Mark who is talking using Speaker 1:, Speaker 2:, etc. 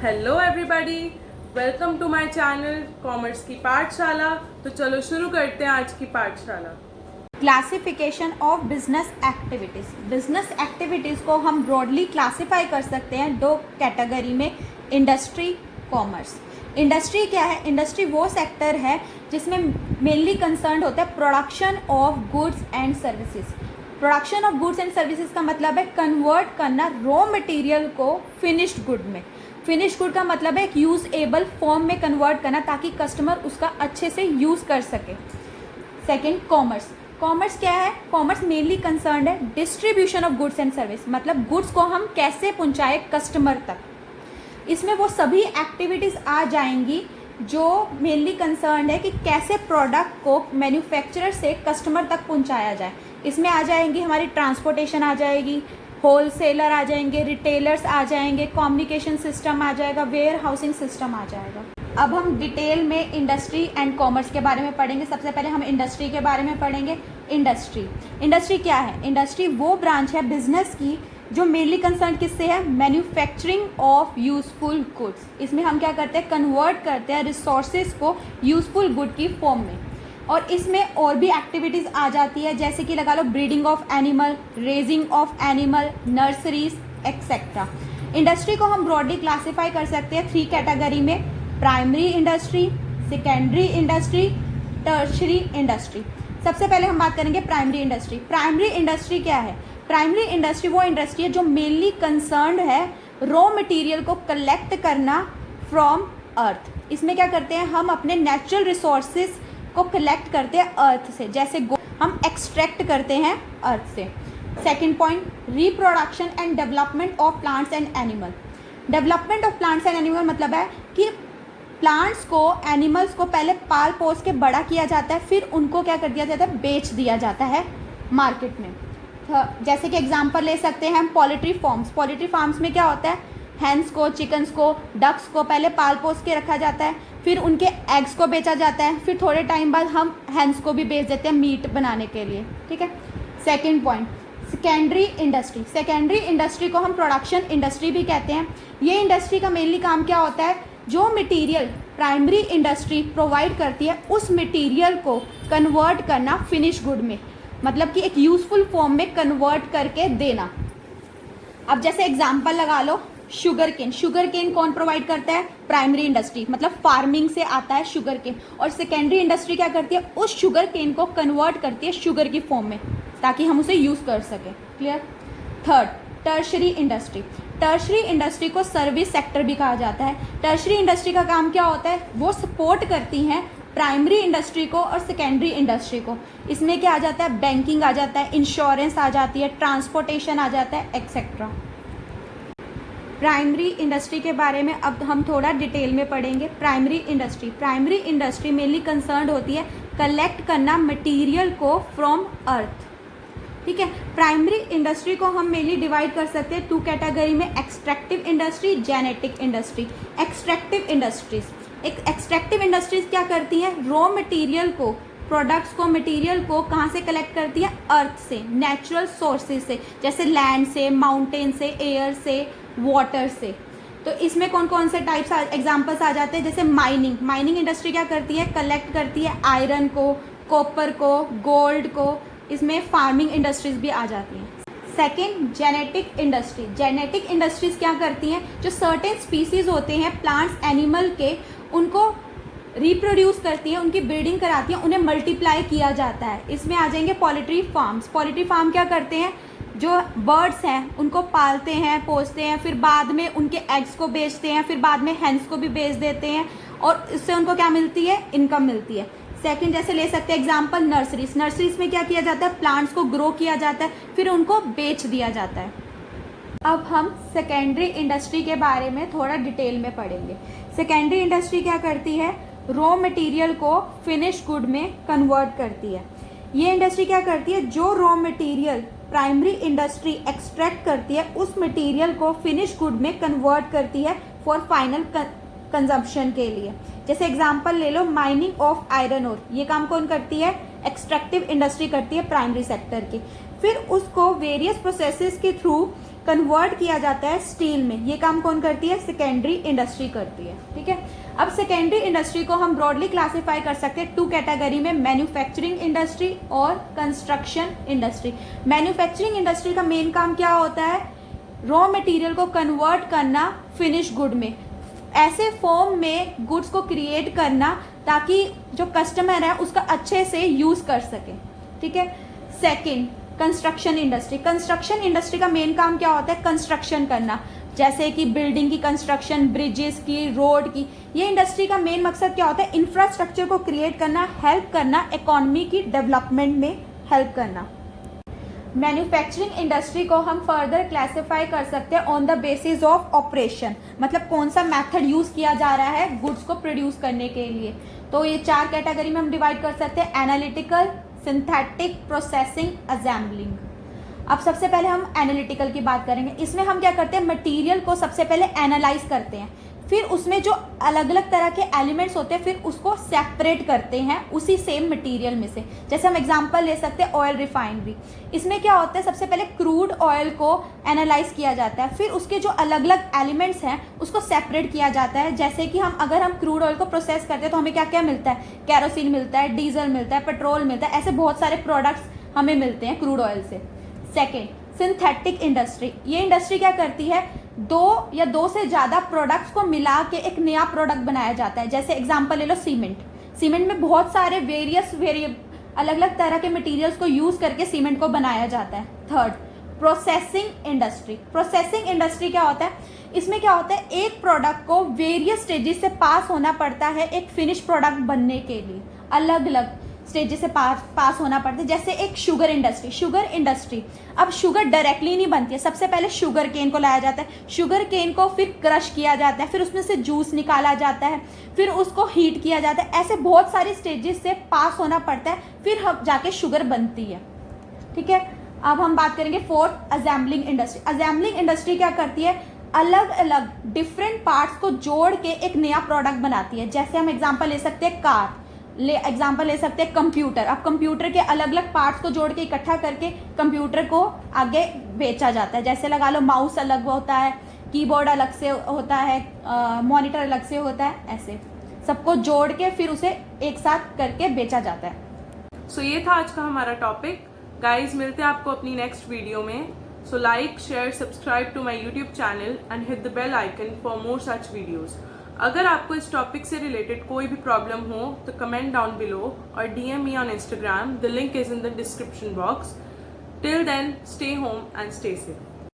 Speaker 1: Hello everybody, welcome to my channel commerce की पाठशाला। तो चलो शुरू करते हैं आज की पाठशाला।
Speaker 2: Classification of business activities. Business activities को हम ब्रॉडली क्लासीफाई कर सकते हैं दो कैटेगरी में, इंडस्ट्री, कॉमर्स। इंडस्ट्री क्या है? इंडस्ट्री वो सेक्टर है जिसमें मेनली कंसर्न होता है production of goods and services. Production of goods and services का मतलब है कन्वर्ट करना रॉ मटेरियल को फिनिश्ड गुड में। फिनिश गुड का मतलब है एक यूजेबल फॉर्म में कन्वर्ट करना ताकि कस्टमर उसका अच्छे से यूज़ कर सके। Second, commerce. कॉमर्स क्या है? कॉमर्स मेनली कंसर्न है distribution of goods and service, मतलब गुड्स को हम कैसे पहुंचाए कस्टमर तक। इसमें वो सभी एक्टिविटीज़ आ जाएंगी जो मेनली कंसर्न है कि कैसे प्रोडक्ट को मैन्युफैक्चरर से कस्टमर तक पहुंचाया जाए। इसमें आ जाएंगी हमारी ट्रांसपोर्टेशन आ जाएगी, होलसेलर आ जाएंगे, रिटेलर्स आ जाएंगे, कम्युनिकेशन सिस्टम आ जाएगा, वेयर हाउसिंग सिस्टम आ जाएगा। अब हम डिटेल में इंडस्ट्री एंड कॉमर्स के बारे में पढ़ेंगे। सबसे पहले हम इंडस्ट्री के बारे में पढ़ेंगे। इंडस्ट्री क्या है? इंडस्ट्री वो ब्रांच है बिजनेस की जो मेनली कंसर्न किससे है? Manufacturing of useful goods. इसमें हम क्या करते हैं? कन्वर्ट करते हैं रिसोर्सेज को यूजफुल गुड की फॉर्म में। और इसमें और भी एक्टिविटीज़ आ जाती है, जैसे कि लगा लो breeding of animal, raising of animal, nurseries etcetera. Industry को हम ब्रॉडली क्लासीफाई कर सकते हैं थ्री कैटेगरी में, primary industry, secondary industry, tertiary industry. सबसे पहले हम बात करेंगे प्राइमरी इंडस्ट्री। प्राइमरी इंडस्ट्री क्या है? प्राइमरी इंडस्ट्री वो इंडस्ट्री है जो मेनली कंसर्न्ड है रॉ मटेरियल को कलेक्ट करना फ्रॉम अर्थ। इसमें क्या करते हैं? हम अपने नेचुरल रिसोर्सेज को कलेक्ट करते हैं अर्थ से, जैसे हम एक्सट्रैक्ट करते हैं अर्थ से। Second point, reproduction and development of plants and animal. Development of plants and animal मतलब है कि प्लांट्स को, एनिमल्स को पहले पाल पोस के बड़ा किया जाता है, फिर उनको क्या कर दिया जाता है? बेच दिया जाता है मार्केट में। जैसे कि एग्जांपल ले सकते हैं हम पोल्ट्री फार्म्स। पोल्ट्री फार्म्स में क्या होता है? हैंस को, चिकन्स को, डक्स को पहले पाल पोस के रखा जाता है, फिर उनके एग्स को बेचा जाता है, फिर थोड़े टाइम बाद हम हैंस को भी बेच देते हैं मीट बनाने के लिए। ठीक है। Second point, secondary industry. Secondary industry को हम प्रोडक्शन इंडस्ट्री भी कहते हैं। ये इंडस्ट्री का मेनली काम क्या होता है? जो मटेरियल प्राइमरी इंडस्ट्री प्रोवाइड करती है उस मटेरियल को कन्वर्ट करना फिनिश गुड में, मतलब कि एक यूजफुल फॉर्म में कन्वर्ट करके देना। अब जैसे एग्जांपल लगा low sugar cane. Sugar cane कौन प्रोवाइड करता है? प्राइमरी इंडस्ट्री, मतलब फार्मिंग से आता है शुगर केन। और सेकेंडरी इंडस्ट्री क्या करती है? उस शुगर केन को कन्वर्ट करती है शुगर की फॉर्म में ताकि हम उसे यूज़ कर सकें। Clear. Third, tertiary industry. Tertiary industry को सर्विस सेक्टर भी कहा जाता है। टर्शरी इंडस्ट्री का काम क्या होता है? वो सपोर्ट करती हैं प्राइमरी इंडस्ट्री को और सेकेंडरी इंडस्ट्री को। इसमें क्या आ जाता है? बैंकिंग आ जाता है, इंश्योरेंस आ जाती है, ट्रांसपोर्टेशन आ जाता है एक्सेट्रा। प्राइमरी इंडस्ट्री के बारे में अब हम थोड़ा डिटेल में पढ़ेंगे। प्राइमरी इंडस्ट्री मेनली कंसर्न होती है कलेक्ट करना मटेरियल को फ्रॉम अर्थ। ठीक है। प्राइमरी इंडस्ट्री को हम मेनली डिवाइड कर सकते हैं टू कैटेगरी में, extractive industry, genetic industry. Extractive industries क्या करती हैं? रॉ मटेरियल को, प्रोडक्ट्स को, मटेरियल को कहाँ से कलेक्ट करती है? अर्थ से, नेचुरल सोर्सेज से, जैसे लैंड से, माउंटेन से, एयर से, वाटर से। तो इसमें कौन कौन से टाइप्स एग्जांपल्स आ जाते हैं? जैसे माइनिंग इंडस्ट्री क्या करती है? कलेक्ट करती है आयरन को, कॉपर को, गोल्ड को। इसमें फार्मिंग इंडस्ट्रीज भी आ जाती हैं। सेकेंड, जेनेटिक इंडस्ट्रीज क्या करती हैं? जो सर्टेन स्पीसीज होते हैं प्लांट्स, एनिमल के, उनको रिप्रोड्यूस करती हैं, उनकी ब्रीडिंग कराती हैं, उन्हें मल्टीप्लाई किया जाता है। इसमें आ जाएंगे पोल्ट्री फार्म्स। पोल्ट्री फार्म क्या करते हैं? जो बर्ड्स हैं उनको पालते हैं, पोसते हैं, फिर बाद में उनके एग्स को बेचते हैं, फिर बाद में हैंस को भी बेच देते हैं और इससे उनको क्या मिलती है? इनकम मिलती है। सेकंड, जैसे ले सकते हैं एग्जांपल नर्सरीज में क्या किया जाता है? प्लांट्स को ग्रो किया जाता है, फिर उनको बेच दिया जाता है। अब हम सेकेंडरी इंडस्ट्री के बारे में थोड़ा डिटेल में पढ़ेंगे। सेकेंडरी इंडस्ट्री क्या करती है? रॉ मटेरियल को फिनिश गुड में कन्वर्ट करती है। ये इंडस्ट्री क्या करती है? जो raw material primary industry extract करती है उस मटेरियल को फिनिश गुड में कन्वर्ट करती है फॉर फाइनल कंजम्पशन के लिए। जैसे एग्जांपल ले लो माइनिंग ऑफ आयरन ओर। ये काम कौन करती है? एक्सट्रैक्टिव इंडस्ट्री करती है प्राइमरी सेक्टर की। फिर उसको वेरियस प्रोसेसेस के थ्रू कन्वर्ट किया जाता है स्टील में। ये काम कौन करती है? सेकेंडरी इंडस्ट्री करती है। ठीक है, अब सेकेंडरी इंडस्ट्री को हम ब्रॉडली क्लासीफाई कर सकते हैं 2 कैटेगरी में, मैन्युफैक्चरिंग इंडस्ट्री और कंस्ट्रक्शन इंडस्ट्री। मैन्युफैक्चरिंग इंडस्ट्री का मेन काम क्या होता है? रॉ मटेरियल को कन्वर्ट करना फिनिश गुड में, ऐसे फॉर्म में गुड्स को क्रिएट करना ताकि जो कस्टमर है उसका अच्छे से यूज कर सके। ठीक है, second construction industry. Construction industry का मेन काम क्या होता है? कंस्ट्रक्शन करना, जैसे कि बिल्डिंग की कंस्ट्रक्शन, ब्रिजेस की, रोड की। ये इंडस्ट्री का मेन मकसद क्या होता है? इंफ्रास्ट्रक्चर को क्रिएट करना, हेल्प करना, इकोनॉमी की डेवलपमेंट में हेल्प करना। मैन्युफैक्चरिंग इंडस्ट्री को हम फर्दर क्लासिफाई कर सकते हैं on the basis of operation, मतलब कौन सा मेथड यूज किया जा रहा है गुड्स को प्रोड्यूस करने के लिए। तो ये 4 कैटेगरी में हम डिवाइड कर सकते हैं, एनालिटिकल, सिंथेटिक, प्रोसेसिंग, असेंबलिंग। अब सबसे पहले हम एनालिटिकल की बात करेंगे। इसमें हम क्या करते हैं? मटेरियल को सबसे पहले एनालाइज करते हैं, फिर उसमें जो अलग अलग तरह के एलिमेंट्स होते हैं फिर उसको सेपरेट करते हैं उसी सेम मटेरियल में से। जैसे हम एग्जांपल ले सकते हैं ऑयल रिफाइनरी। इसमें क्या होता है? सबसे पहले क्रूड ऑयल को एनालाइज किया जाता है, फिर उसके जो अलग अलग एलिमेंट्स हैं उसको सेपरेट किया जाता है। जैसे कि अगर हम क्रूड ऑयल को प्रोसेस करते हैं तो हमें क्या क्या मिलता है? कैरोसिन मिलता है, डीजल मिलता है, पेट्रोल मिलता है, ऐसे बहुत सारे प्रोडक्ट्स हमें मिलते हैं क्रूड ऑयल से। Second, synthetic industry. ये इंडस्ट्री क्या करती है? 2 या 2 से ज़्यादा प्रोडक्ट्स को मिला के एक नया प्रोडक्ट बनाया जाता है। जैसे एग्जांपल ले लो सीमेंट। सीमेंट में बहुत सारे अलग अलग तरह के मटेरियल्स को यूज करके सीमेंट को बनाया जाता है। Third, processing industry. Processing industry क्या होता है? इसमें क्या होता है? एक प्रोडक्ट को वेरियस स्टेजेस से पास होना पड़ता है एक फिनिश प्रोडक्ट बनने के लिए, अलग अलग स्टेजेस से पास होना पड़ता है। जैसे एक शुगर इंडस्ट्री, अब शुगर डायरेक्टली नहीं बनती है, सबसे पहले शुगर केन को लाया जाता है, शुगर केन को फिर क्रश किया जाता है, फिर उसमें से जूस निकाला जाता है, फिर उसको हीट किया जाता है। ऐसे बहुत सारी स्टेजेस से पास होना पड़ता है, फिर हम जाके शुगर बनती है। ठीक है, अब हम बात करेंगे fourth, assembling industry. Assembling industry क्या करती है? अलग अलग डिफरेंट पार्ट्स को जोड़ के एक नया प्रोडक्ट बनाती है। जैसे हम एग्जांपल ले सकते हैं एग्जाम्पल ले सकते हैं कंप्यूटर। अब कंप्यूटर के अलग अलग पार्ट्स को जोड़ के इकट्ठा करके कंप्यूटर को आगे बेचा जाता है। जैसे लगा लो माउस अलग होता है, कीबोर्ड अलग से होता है, मॉनिटर अलग से होता है, ऐसे सबको जोड़ के फिर उसे एक साथ करके बेचा जाता है।
Speaker 1: सो ये था आज का हमारा टॉपिक। गाइज मिलते हैं आपको अपनी नेक्स्ट वीडियो में। So like, share, subscribe to my YouTube channel and hit the bell icon for more such videos. अगर आपको इस टॉपिक से रिलेटेड कोई भी प्रॉब्लम हो तो कमेंट डाउन बिलो और DM me on Instagram. The link is in the description box. Till then, stay home and stay safe.